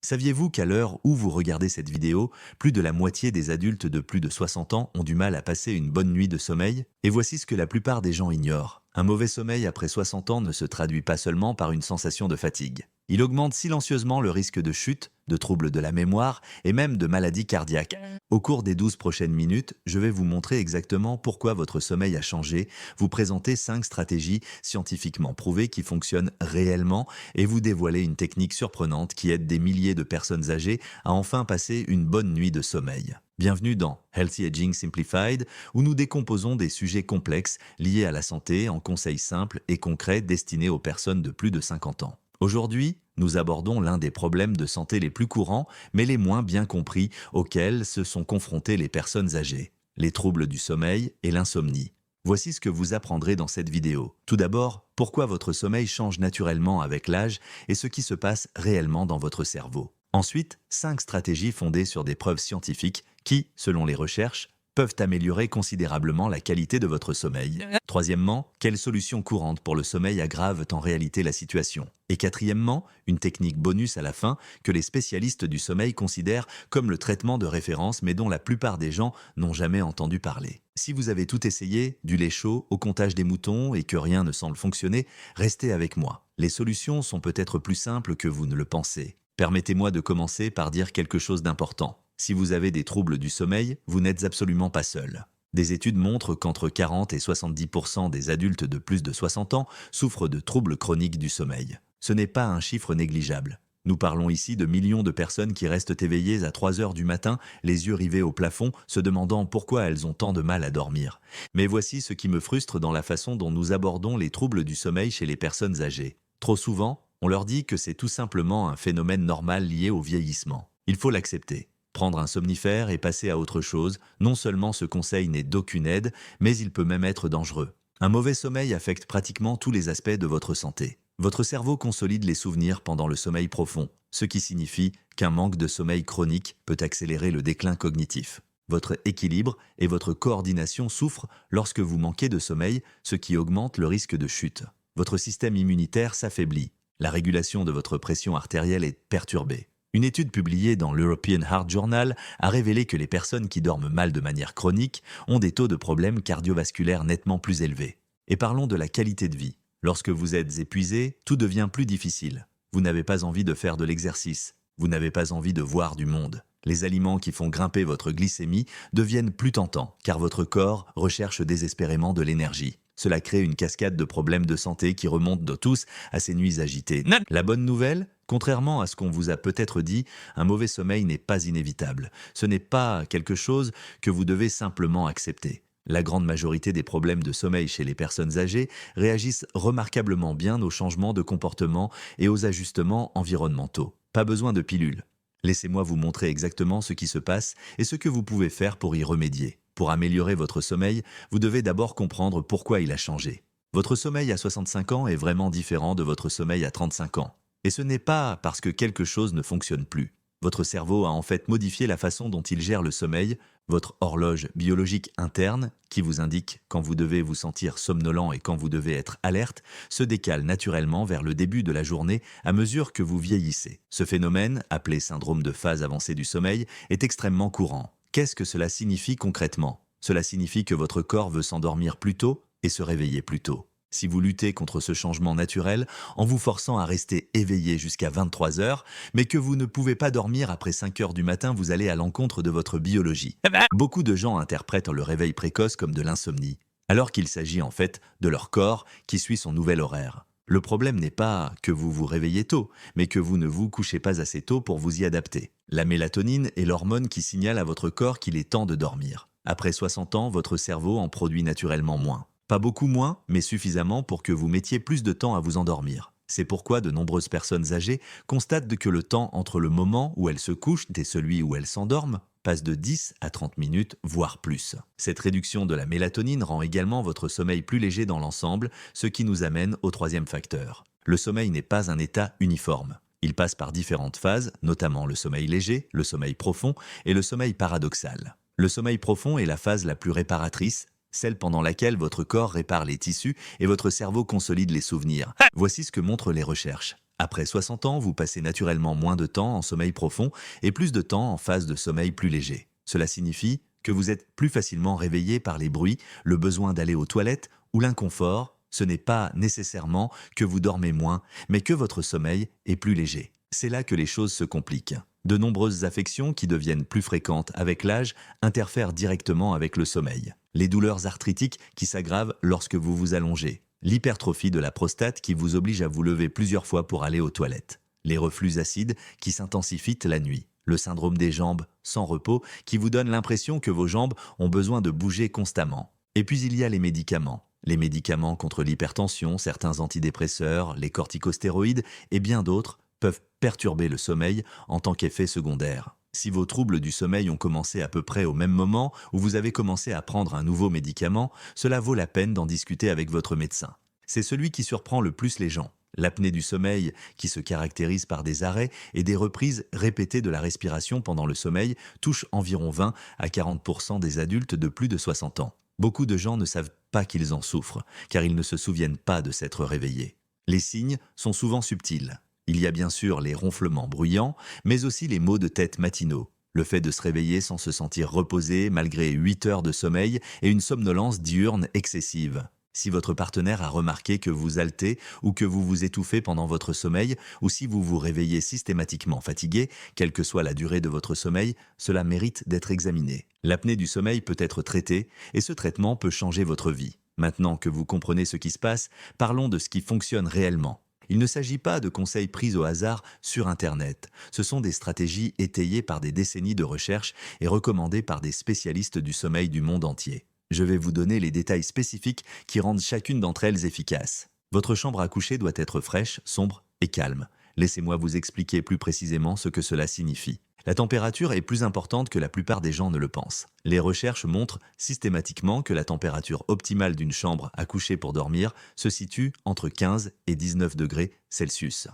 Saviez-vous qu'à l'heure où vous regardez cette vidéo, plus de la moitié des adultes de plus de 60 ans ont du mal à passer une bonne nuit de sommeil? Et voici ce que la plupart des gens ignorent. Un mauvais sommeil après 60 ans ne se traduit pas seulement par une sensation de fatigue. Il augmente silencieusement le risque de chute, de troubles de la mémoire et même de maladies cardiaques. Au cours des 12 prochaines minutes, je vais vous montrer exactement pourquoi votre sommeil a changé, vous présenter 5 stratégies scientifiquement prouvées qui fonctionnent réellement et vous dévoiler une technique surprenante qui aide des milliers de personnes âgées à enfin passer une bonne nuit de sommeil. Bienvenue dans Healthy Aging Simplified, où nous décomposons des sujets complexes liés à la santé en conseils simples et concrets destinés aux personnes de plus de 50 ans. Aujourd'hui, nous abordons l'un des problèmes de santé les plus courants, mais les moins bien compris, auxquels se sont confrontées les personnes âgées, les troubles du sommeil et l'insomnie. Voici ce que vous apprendrez dans cette vidéo. Tout d'abord, pourquoi votre sommeil change naturellement avec l'âge et ce qui se passe réellement dans votre cerveau. Ensuite, 5 stratégies fondées sur des preuves scientifiques qui, selon les recherches, peuvent améliorer considérablement la qualité de votre sommeil. Troisièmement, quelles solutions courantes pour le sommeil aggravent en réalité la situation. Et quatrièmement, une technique bonus à la fin que les spécialistes du sommeil considèrent comme le traitement de référence mais dont la plupart des gens n'ont jamais entendu parler. Si vous avez tout essayé, du lait chaud au comptage des moutons et que rien ne semble fonctionner, restez avec moi. Les solutions sont peut-être plus simples que vous ne le pensez. Permettez-moi de commencer par dire quelque chose d'important. Si vous avez des troubles du sommeil, vous n'êtes absolument pas seul. Des études montrent qu'entre 40 et 70% des adultes de plus de 60 ans souffrent de troubles chroniques du sommeil. Ce n'est pas un chiffre négligeable. Nous parlons ici de millions de personnes qui restent éveillées à 3 heures du matin, les yeux rivés au plafond, se demandant pourquoi elles ont tant de mal à dormir. Mais voici ce qui me frustre dans la façon dont nous abordons les troubles du sommeil chez les personnes âgées. Trop souvent, on leur dit que c'est tout simplement un phénomène normal lié au vieillissement. Il faut l'accepter. Prendre un somnifère et passer à autre chose, non seulement ce conseil n'est d'aucune aide, mais il peut même être dangereux. Un mauvais sommeil affecte pratiquement tous les aspects de votre santé. Votre cerveau consolide les souvenirs pendant le sommeil profond, ce qui signifie qu'un manque de sommeil chronique peut accélérer le déclin cognitif. Votre équilibre et votre coordination souffrent lorsque vous manquez de sommeil, ce qui augmente le risque de chute. Votre système immunitaire s'affaiblit. La régulation de votre pression artérielle est perturbée. Une étude publiée dans l'European Heart Journal a révélé que les personnes qui dorment mal de manière chronique ont des taux de problèmes cardiovasculaires nettement plus élevés. Et parlons de la qualité de vie. Lorsque vous êtes épuisé, tout devient plus difficile. Vous n'avez pas envie de faire de l'exercice. Vous n'avez pas envie de voir du monde. Les aliments qui font grimper votre glycémie deviennent plus tentants, car votre corps recherche désespérément de l'énergie. Cela crée une cascade de problèmes de santé qui remontent de tous à ces nuits agitées. La bonne nouvelle, contrairement à ce qu'on vous a peut-être dit, un mauvais sommeil n'est pas inévitable. Ce n'est pas quelque chose que vous devez simplement accepter. La grande majorité des problèmes de sommeil chez les personnes âgées réagissent remarquablement bien aux changements de comportement et aux ajustements environnementaux. Pas besoin de pilules. Laissez-moi vous montrer exactement ce qui se passe et ce que vous pouvez faire pour y remédier. Pour améliorer votre sommeil, vous devez d'abord comprendre pourquoi il a changé. Votre sommeil à 65 ans est vraiment différent de votre sommeil à 35 ans. Et ce n'est pas parce que quelque chose ne fonctionne plus. Votre cerveau a en fait modifié la façon dont il gère le sommeil, votre horloge biologique interne, qui vous indique quand vous devez vous sentir somnolent et quand vous devez être alerte, se décale naturellement vers le début de la journée à mesure que vous vieillissez. Ce phénomène, appelé syndrome de phase avancée du sommeil, est extrêmement courant. Qu'est-ce que cela signifie concrètement? Cela signifie que votre corps veut s'endormir plus tôt et se réveiller plus tôt. Si vous luttez contre ce changement naturel en vous forçant à rester éveillé jusqu'à 23 heures, mais que vous ne pouvez pas dormir après 5 heures du matin, vous allez à l'encontre de votre biologie. Beaucoup de gens interprètent le réveil précoce comme de l'insomnie, alors qu'il s'agit en fait de leur corps qui suit son nouvel horaire. Le problème n'est pas que vous vous réveillez tôt, mais que vous ne vous couchez pas assez tôt pour vous y adapter. La mélatonine est l'hormone qui signale à votre corps qu'il est temps de dormir. Après 60 ans, votre cerveau en produit naturellement moins. Pas beaucoup moins, mais suffisamment pour que vous mettiez plus de temps à vous endormir. C'est pourquoi de nombreuses personnes âgées constatent que le temps entre le moment où elles se couchent et celui où elles s'endorment passe de 10 à 30 minutes, voire plus. Cette réduction de la mélatonine rend également votre sommeil plus léger dans l'ensemble, ce qui nous amène au troisième facteur. Le sommeil n'est pas un état uniforme. Il passe par différentes phases, notamment le sommeil léger, le sommeil profond et le sommeil paradoxal. Le sommeil profond est la phase la plus réparatrice, celle pendant laquelle votre corps répare les tissus et votre cerveau consolide les souvenirs. Voici ce que montrent les recherches. Après 60 ans, vous passez naturellement moins de temps en sommeil profond et plus de temps en phase de sommeil plus léger. Cela signifie que vous êtes plus facilement réveillé par les bruits, le besoin d'aller aux toilettes ou l'inconfort. Ce n'est pas nécessairement que vous dormez moins, mais que votre sommeil est plus léger. C'est là que les choses se compliquent. De nombreuses affections qui deviennent plus fréquentes avec l'âge interfèrent directement avec le sommeil. Les douleurs arthritiques qui s'aggravent lorsque vous vous allongez. L'hypertrophie de la prostate qui vous oblige à vous lever plusieurs fois pour aller aux toilettes. Les reflux acides qui s'intensifient la nuit. Le syndrome des jambes sans repos qui vous donne l'impression que vos jambes ont besoin de bouger constamment. Et puis il y a les médicaments. Les médicaments contre l'hypertension, certains antidépresseurs, les corticostéroïdes et bien d'autres peuvent perturber le sommeil en tant qu'effet secondaire. Si vos troubles du sommeil ont commencé à peu près au même moment où vous avez commencé à prendre un nouveau médicament, cela vaut la peine d'en discuter avec votre médecin. C'est celui qui surprend le plus les gens. L'apnée du sommeil, qui se caractérise par des arrêts et des reprises répétées de la respiration pendant le sommeil, touche environ 20 à 40% des adultes de plus de 60 ans. Beaucoup de gens ne savent pas qu'ils en souffrent, car ils ne se souviennent pas de s'être réveillés. Les signes sont souvent subtils. Il y a bien sûr les ronflements bruyants, mais aussi les maux de tête matinaux. Le fait de se réveiller sans se sentir reposé malgré 8 heures de sommeil et une somnolence diurne excessive. Si votre partenaire a remarqué que vous haletez ou que vous vous étouffez pendant votre sommeil, ou si vous vous réveillez systématiquement fatigué, quelle que soit la durée de votre sommeil, cela mérite d'être examiné. L'apnée du sommeil peut être traitée et ce traitement peut changer votre vie. Maintenant que vous comprenez ce qui se passe, parlons de ce qui fonctionne réellement. Il ne s'agit pas de conseils pris au hasard sur Internet. Ce sont des stratégies étayées par des décennies de recherche et recommandées par des spécialistes du sommeil du monde entier. Je vais vous donner les détails spécifiques qui rendent chacune d'entre elles efficaces. Votre chambre à coucher doit être fraîche, sombre et calme. Laissez-moi vous expliquer plus précisément ce que cela signifie. La température est plus importante que la plupart des gens ne le pensent. Les recherches montrent systématiquement que la température optimale d'une chambre à coucher pour dormir se situe entre 15 et 19 degrés Celsius.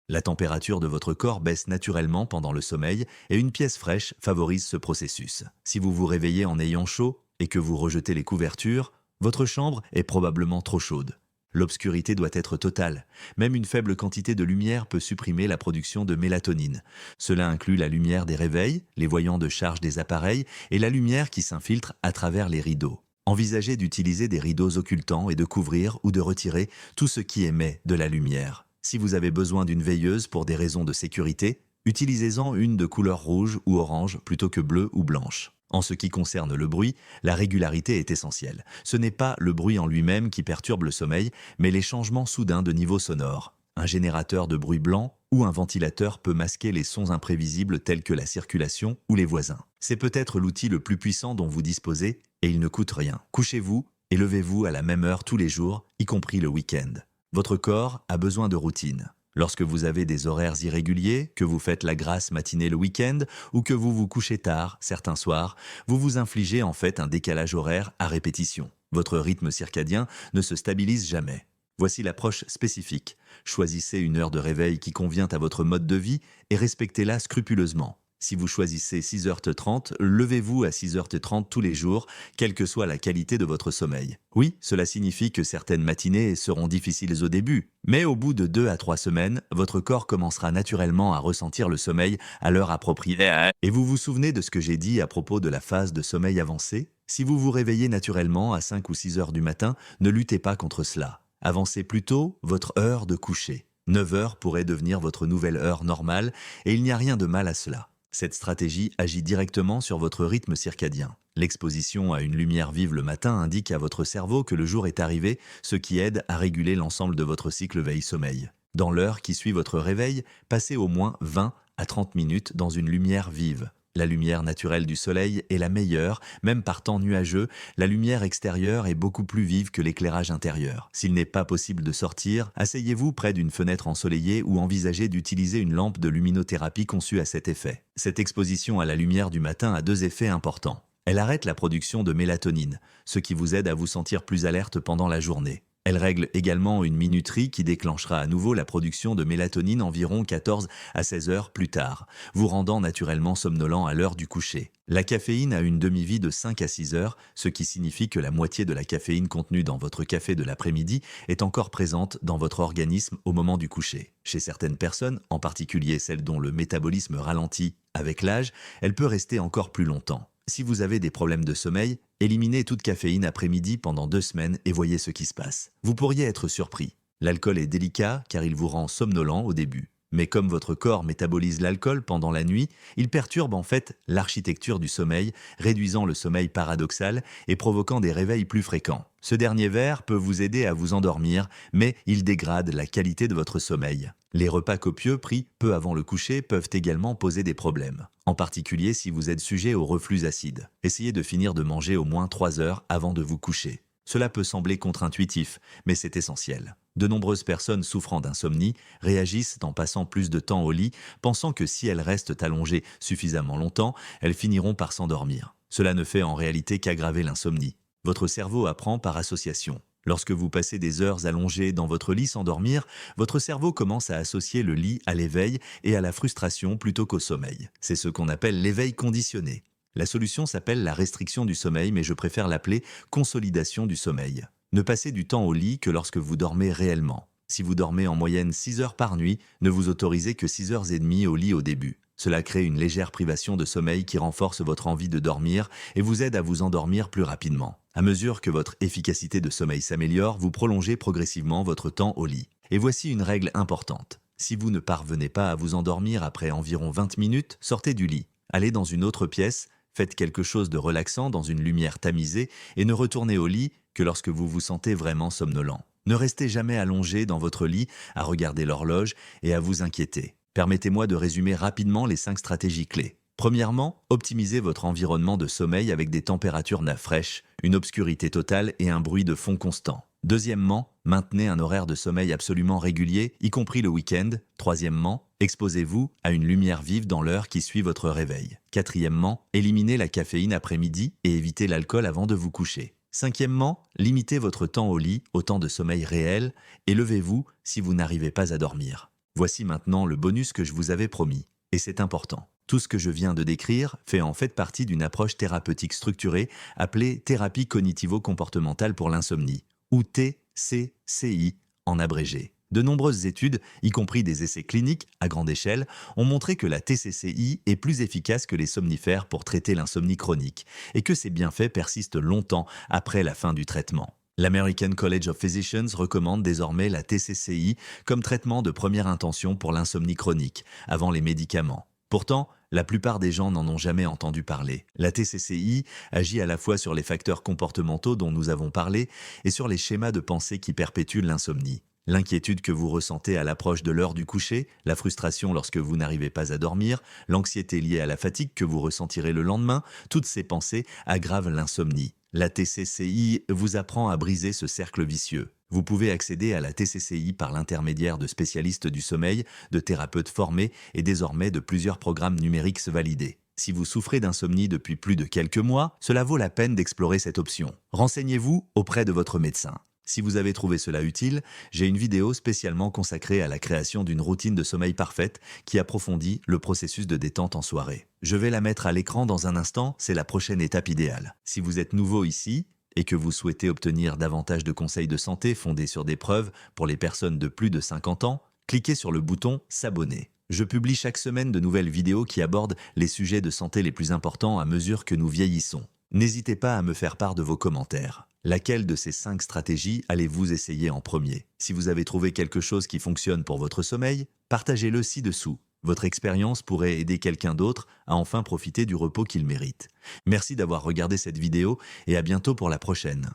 La température de votre corps baisse naturellement pendant le sommeil et une pièce fraîche favorise ce processus. Si vous vous réveillez en ayant chaud et que vous rejetez les couvertures, votre chambre est probablement trop chaude. L'obscurité doit être totale. Même une faible quantité de lumière peut supprimer la production de mélatonine. Cela inclut la lumière des réveils, les voyants de charge des appareils et la lumière qui s'infiltre à travers les rideaux. Envisagez d'utiliser des rideaux occultants et de couvrir ou de retirer tout ce qui émet de la lumière. Si vous avez besoin d'une veilleuse pour des raisons de sécurité, utilisez-en une de couleur rouge ou orange plutôt que bleue ou blanche. En ce qui concerne le bruit, la régularité est essentielle. Ce n'est pas le bruit en lui-même qui perturbe le sommeil, mais les changements soudains de niveau sonore. Un générateur de bruit blanc ou un ventilateur peut masquer les sons imprévisibles tels que la circulation ou les voisins. C'est peut-être l'outil le plus puissant dont vous disposez et il ne coûte rien. Couchez-vous et levez-vous à la même heure tous les jours, y compris le week-end. Votre corps a besoin de routine. Lorsque vous avez des horaires irréguliers, que vous faites la grasse matinée le week-end ou que vous vous couchez tard certains soirs, vous vous infligez en fait un décalage horaire à répétition. Votre rythme circadien ne se stabilise jamais. Voici l'approche spécifique. Choisissez une heure de réveil qui convient à votre mode de vie et respectez-la scrupuleusement. Si vous choisissez 6h30, levez-vous à 6h30 tous les jours, quelle que soit la qualité de votre sommeil. Oui, cela signifie que certaines matinées seront difficiles au début, mais au bout de 2 à 3 semaines, votre corps commencera naturellement à ressentir le sommeil à l'heure appropriée. Et vous vous souvenez de ce que j'ai dit à propos de la phase de sommeil avancé? Si vous vous réveillez naturellement à 5 ou 6 heures du matin, ne luttez pas contre cela. Avancez plutôt votre heure de coucher. 9 heures pourrait devenir votre nouvelle heure normale et il n'y a rien de mal à cela. Cette stratégie agit directement sur votre rythme circadien. L'exposition à une lumière vive le matin indique à votre cerveau que le jour est arrivé, ce qui aide à réguler l'ensemble de votre cycle veille-sommeil. Dans l'heure qui suit votre réveil, passez au moins 20 à 30 minutes dans une lumière vive. La lumière naturelle du soleil est la meilleure, même par temps nuageux, la lumière extérieure est beaucoup plus vive que l'éclairage intérieur. S'il n'est pas possible de sortir, asseyez-vous près d'une fenêtre ensoleillée ou envisagez d'utiliser une lampe de luminothérapie conçue à cet effet. Cette exposition à la lumière du matin a 2 effets importants. Elle arrête la production de mélatonine, ce qui vous aide à vous sentir plus alerte pendant la journée. Elle règle également une minuterie qui déclenchera à nouveau la production de mélatonine environ 14 à 16 heures plus tard, vous rendant naturellement somnolent à l'heure du coucher. La caféine a une demi-vie de 5 à 6 heures, ce qui signifie que la moitié de la caféine contenue dans votre café de l'après-midi est encore présente dans votre organisme au moment du coucher. Chez certaines personnes, en particulier celles dont le métabolisme ralentit avec l'âge, elle peut rester encore plus longtemps. Si vous avez des problèmes de sommeil, éliminez toute caféine après-midi pendant 2 semaines et voyez ce qui se passe. Vous pourriez être surpris. L'alcool est délicat car il vous rend somnolent au début. Mais comme votre corps métabolise l'alcool pendant la nuit, il perturbe en fait l'architecture du sommeil, réduisant le sommeil paradoxal et provoquant des réveils plus fréquents. Ce dernier verre peut vous aider à vous endormir, mais il dégrade la qualité de votre sommeil. Les repas copieux pris peu avant le coucher peuvent également poser des problèmes, en particulier si vous êtes sujet au reflux acide. Essayez de finir de manger au moins 3 heures avant de vous coucher. Cela peut sembler contre-intuitif, mais c'est essentiel. De nombreuses personnes souffrant d'insomnie réagissent en passant plus de temps au lit, pensant que si elles restent allongées suffisamment longtemps, elles finiront par s'endormir. Cela ne fait en réalité qu'aggraver l'insomnie. Votre cerveau apprend par association. Lorsque vous passez des heures allongées dans votre lit sans dormir, votre cerveau commence à associer le lit à l'éveil et à la frustration plutôt qu'au sommeil. C'est ce qu'on appelle l'éveil conditionné. La solution s'appelle la restriction du sommeil, mais je préfère l'appeler consolidation du sommeil. Ne passez du temps au lit que lorsque vous dormez réellement. Si vous dormez en moyenne 6 heures par nuit, ne vous autorisez que 6 heures et demie au lit au début. Cela crée une légère privation de sommeil qui renforce votre envie de dormir et vous aide à vous endormir plus rapidement. À mesure que votre efficacité de sommeil s'améliore, vous prolongez progressivement votre temps au lit. Et voici une règle importante. Si vous ne parvenez pas à vous endormir après environ 20 minutes, sortez du lit. Allez dans une autre pièce, faites quelque chose de relaxant dans une lumière tamisée et ne retournez au lit que lorsque vous vous sentez vraiment somnolent. Ne restez jamais allongé dans votre lit à regarder l'horloge et à vous inquiéter. Permettez-moi de résumer rapidement les 5 stratégies clés. Premièrement, optimisez votre environnement de sommeil avec des températures fraîches, une obscurité totale et un bruit de fond constant. Deuxièmement, maintenez un horaire de sommeil absolument régulier, y compris le week-end. Troisièmement, exposez-vous à une lumière vive dans l'heure qui suit votre réveil. Quatrièmement, éliminez la caféine après-midi et évitez l'alcool avant de vous coucher. Cinquièmement, limitez votre temps au lit, au temps de sommeil réel, et levez-vous si vous n'arrivez pas à dormir. Voici maintenant le bonus que je vous avais promis, et c'est important. Tout ce que je viens de décrire fait en fait partie d'une approche thérapeutique structurée appelée thérapie cognitivo-comportementale pour l'insomnie, ou TCCI en abrégé. De nombreuses études, y compris des essais cliniques à grande échelle, ont montré que la TCCI est plus efficace que les somnifères pour traiter l'insomnie chronique et que ses bienfaits persistent longtemps après la fin du traitement. L'American College of Physicians recommande désormais la TCCI comme traitement de première intention pour l'insomnie chronique, avant les médicaments. Pourtant, la plupart des gens n'en ont jamais entendu parler. La TCCI agit à la fois sur les facteurs comportementaux dont nous avons parlé et sur les schémas de pensée qui perpétuent l'insomnie. L'inquiétude que vous ressentez à l'approche de l'heure du coucher, la frustration lorsque vous n'arrivez pas à dormir, l'anxiété liée à la fatigue que vous ressentirez le lendemain, toutes ces pensées aggravent l'insomnie. La TCCI vous apprend à briser ce cercle vicieux. Vous pouvez accéder à la TCCI par l'intermédiaire de spécialistes du sommeil, de thérapeutes formés et désormais de plusieurs programmes numériques validés. Si vous souffrez d'insomnie depuis plus de quelques mois, cela vaut la peine d'explorer cette option. Renseignez-vous auprès de votre médecin. Si vous avez trouvé cela utile, j'ai une vidéo spécialement consacrée à la création d'une routine de sommeil parfaite qui approfondit le processus de détente en soirée. Je vais la mettre à l'écran dans un instant, c'est la prochaine étape idéale. Si vous êtes nouveau ici et que vous souhaitez obtenir davantage de conseils de santé fondés sur des preuves pour les personnes de plus de 50 ans, cliquez sur le bouton « S'abonner ». Je publie chaque semaine de nouvelles vidéos qui abordent les sujets de santé les plus importants à mesure que nous vieillissons. N'hésitez pas à me faire part de vos commentaires. Laquelle de ces 5 stratégies allez-vous essayer en premier? Si vous avez trouvé quelque chose qui fonctionne pour votre sommeil, partagez-le ci-dessous. Votre expérience pourrait aider quelqu'un d'autre à enfin profiter du repos qu'il mérite. Merci d'avoir regardé cette vidéo et à bientôt pour la prochaine.